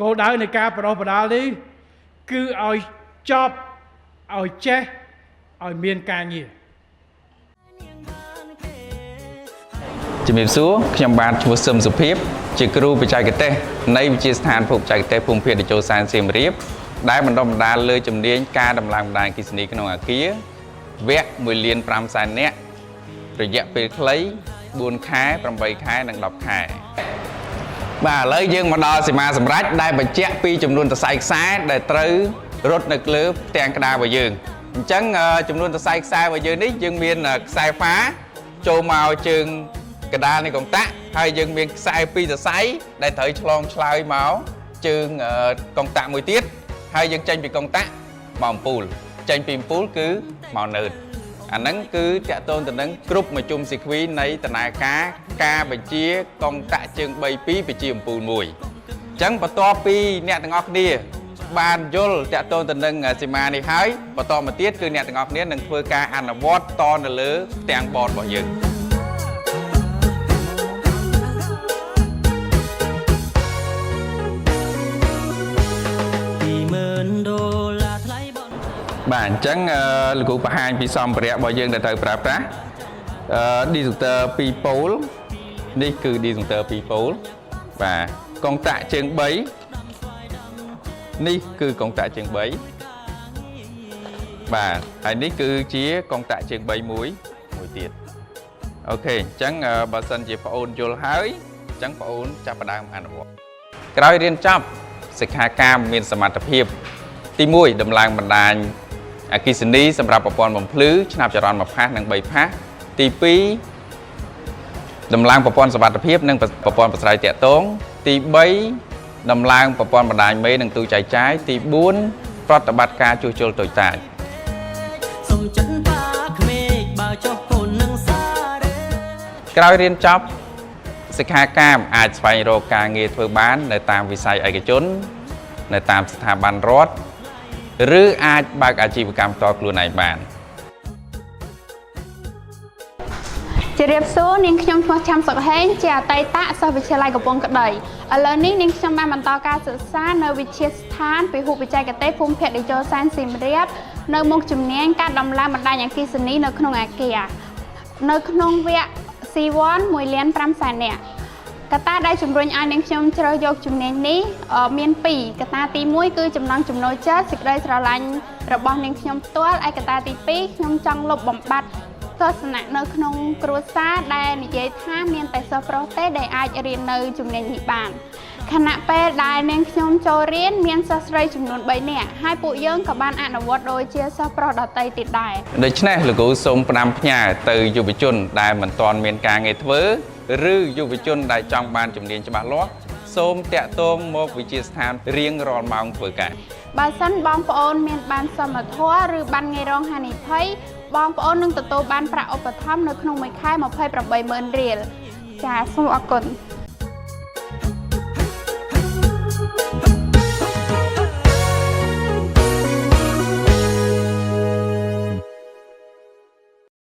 គោលដៅនៃការបដោះបដាលនេះគឺឲ្យចប់ឲ្យចេះឲ្យមានការងារជំរាបសួរខ្ញុំបាទឈ្មោះសឹមសុភាពជាគ្រូបច្ចេកទេសនៃវិទ្យាស្ថានភូមិបច្ចេកទេសភូមិភាគតេជោសែនសៀមរាបដែលបណ្ដុះបណ្ដាលលើជំនាញការដំឡើងបណ្ដាញអគ្គិសនីក្នុងអគារវគ្គ1.5 លាននាក់រយៈពេលខ្លី4ខែ8ខែនិង10ខែបាទឥឡូវយើងមកដល់សីមាសម្រាប់ដែលបញ្ជាក់ពីចំនួនសរសៃខ្សែដែលត្រូវរត់នៅលើផ្ទាំងក្តាររបស់យើងអញ្ចឹងចំនួនសរសៃខ្សែរបស់យើងនេះយើងមានខ្សែហ្វាចូលមកជើងកដាលនៃកុងតាក់ហើយយើងមានខ្សែ2សរសៃដែលត្រូវឆ្លងឆ្លើយមកជើងកុងតាក់មួយទៀតហើយយើងចេញពីកុងតាក់មកអំពូលចេញពីអំពូលគឺមកនើតអាហ្នឹងគឺតាក់ទងទៅនឹងគ្រប់មជ្ឈុំស៊ីគ្វីនៃដំណើរការបញ្ជាកុងតាក់ជើង3 2បញ្ជាអំពូល1អញ្ចឹងបន្ទាប់ពីអ្នកទាំងអស់គ្នាបានយល់តាក់ទងទៅនឹងសីមានេះហើយបន្តមកទៀតគឺអ្នកទាំងអស់គ្នានឹងធ្វើការអនុវត្តតនៅលើផ្ទាំងបតរបស់យើងបាទអញ្ចឹងលោកគ្រូបង្ហាញពីសម្ភារៈរបស់យើងដែលត្រូវប្រើប្រាស់ឌីសង់ទ័រ2ប៉ូលនេះគឺឌីសង់ទ័រ2ប៉ូលបាទកុងតាក់ជើង3នេះគឺកុងតាក់ជើង3បាទហើយនេះគឺជាកុងតាក់ជើង3មួយទៀតអូខេអញ្ចឹងបើសិនជាបងអូនយល់ហើយអញ្ចឹងបងអូនចាប់ផ្ដើមអនុវត្តក្រោយរៀនចប់សិក្ខាកាមមានសមត្ថភាពទី1ដំឡើងបណ្ដាញអគ្គិសនីសម្រាប់ប្រព័ន្ធបំភ្លឺឆ្នាប់ចរន្ត1ផាសនិង3ផាសទី2ដំឡើងប្រព័ន្ធសុវត្ថិភាពនិងប្រព័ន្ធប្រស្រ័យទាក់ទងទី3ដំឡើងប្រព័ន្ធបណ្ដាញមេនិងទូចែកចាយទី4ប្រតិបត្តិការជួសជុលតូចតាចក្រោយរៀនចប់សិក្ខាកាមអាចស្វែងរកការងារធ្វើបាននៅតាមវិស័យឯកជននៅតាមស្ថាប័នរដ្ឋឬអាចបើកអាជីវកម្មផ្ទាល់ខ្លួនឯងបានជម្រាបសួរនាងខ្ញុំឈ្មោះឆាំសុកហេងជាអតីតសិស្សវិទ្យាល័យកំពង់ក្ដីឥឡូវនេះនាងខ្ញុំបានបន្តការសិក្សានៅវិទ្យាស្ថានពហុបច្ចេកទេសភូមិភាគតេជោសែនសៀមរាបនៅមុខជំនាញការដំឡើងបណ្ដាញអគ្គិសនីនៅក្នុងអគារនៅក្នុងវគ្គ C1 1.5 លាននាក់កត្តាដែលជំរុញឲ្យនាងខ្ញុំជ្រើសយកជំនាញនេះមាន2កត្តាទី1គឺចំណង់ចំណូលចិត្តសេចក្តីស្រឡាញ់របស់នាងខ្ញុំផ្ទាល់ឯកត្តាទី2ខ្ញុំចង់លុបបំបាត់ទស្សនៈនៅក្នុងគ្រួសារដែលនិយាយថាមានតែសិស្សប្រុសទេដែលអាចរៀននៅជំនាញនេះបានខណៈពេលដែលនាងខ្ញុំចូលរៀនមានសិស្សស្រីចំនួន3នាក់ហើយពួកយើងក៏បានអនុវត្តដូចជាសិស្សប្រុសដទៃទៀតដែរដូច្នេះលោកគ្រូសូមផ្ដាំផ្ញើទៅយុវជនដែលមិនទាន់មានការងារធ្វើឬយុវជនដែលចង់បានជំនាញច្បាស់លាស់សូមតាក់ទងមកវិទ្យាស្ថានរៀងរាល់ម៉ោងធ្វើការបើសិនបងប្អូនមានបានសមត្ថភាពឬបានងាយរងហានិភ័យបងប្អូននឹងទទួលបានប្រាក់ឧបត្ថម្ភនៅក្នុងមួយខែ 28,000 រៀលចាសសូមអរគុណ